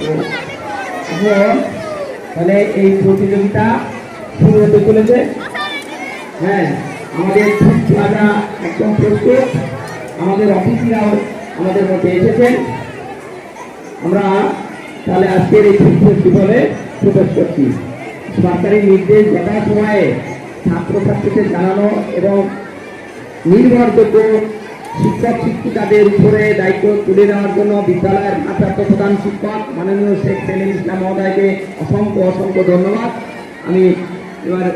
এখন তাহলে এই প্রতিযোগিতা শুরু হতে চলেছে। হ্যাঁ, আমাদের ছাত্ররা একদম প্রস্তুত, আমাদের অফিসিরাও আমাদের মধ্যে এসেছেন। আমরা তাহলে আজকের এই ফেস্টিভ্যালে প্রবেশ করছি। সরকারি নির্দেশ যথা সময়ে ছাত্রছাত্রীদের জানানো এবং নির্ভরযোগ্য শিক্ষক শিক্ষিকাদের উপরে দায়িত্ব তুলে নেওয়ার জন্য বিদ্যালয়ের ভারপ্রাপ্ত প্রধান শিক্ষক মাননীয় শেখ সেলিম ইসলাম মহোদয়কে অসংখ্য ধন্যবাদ। আমি এবার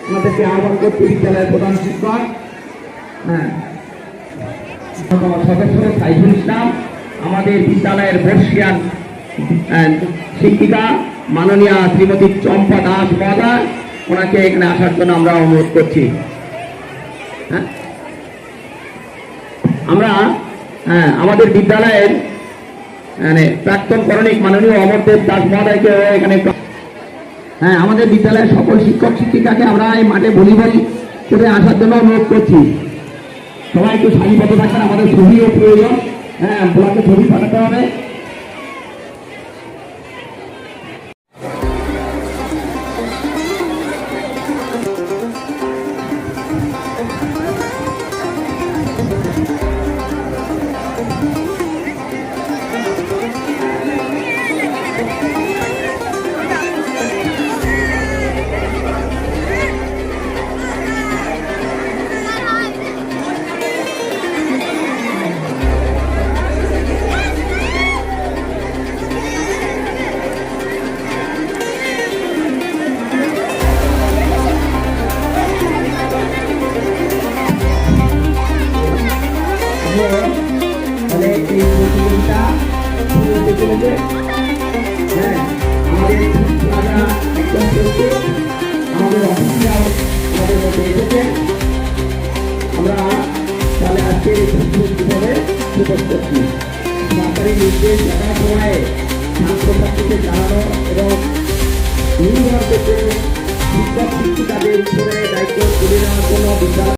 আমাদেরকে আহ্বান করছি বিদ্যালয়ের প্রধান শিক্ষক সদস্য সাইফুল ইসলাম, আমাদের বিদ্যালয়ের বর্ষিয়ান শিক্ষিকা মাননীয়া শ্রীমতী চম্পা দাস মহোদয়, ওনাকে এখানে আসার জন্য আমরা অনুরোধ করছি। আমরা আমাদের বিদ্যালয়ের প্রাক্তন করণিক মাননীয় অমরদেব দাস মহোদয়কে এখানে আমাদের বিদ্যালয়ের সকল শিক্ষক শিক্ষিকাকে আমরা এই মাঠে ভলিবল করে আসার জন্য অনুরোধ করছি। সবাই একটু সারিবদ্ধ থাকবেন, আমাদের ছবিও প্রয়োজন। ব্লকে ছবি পাঠাতে হবে। তাহলে এই প্রতিযোগিতা শুরু হতে চলেছে। আমাদের ছাত্ররা একদম প্রস্তুত, আমাদের অফিসরাও আমাদের মধ্যে এসেছেন। আমরা তাহলে আজকের এই ফেস্টিভ্যালে প্রবেশ করছি। সরকারি নির্দেশ যথা সময়ে ছাত্রছাত্রীদের জানানো এবং নির্ভরযোগ্য শিক্ষক শিক্ষিকাদের উপরে দায়িত্ব তুলে নেওয়ার জন্য বিদ্যালয়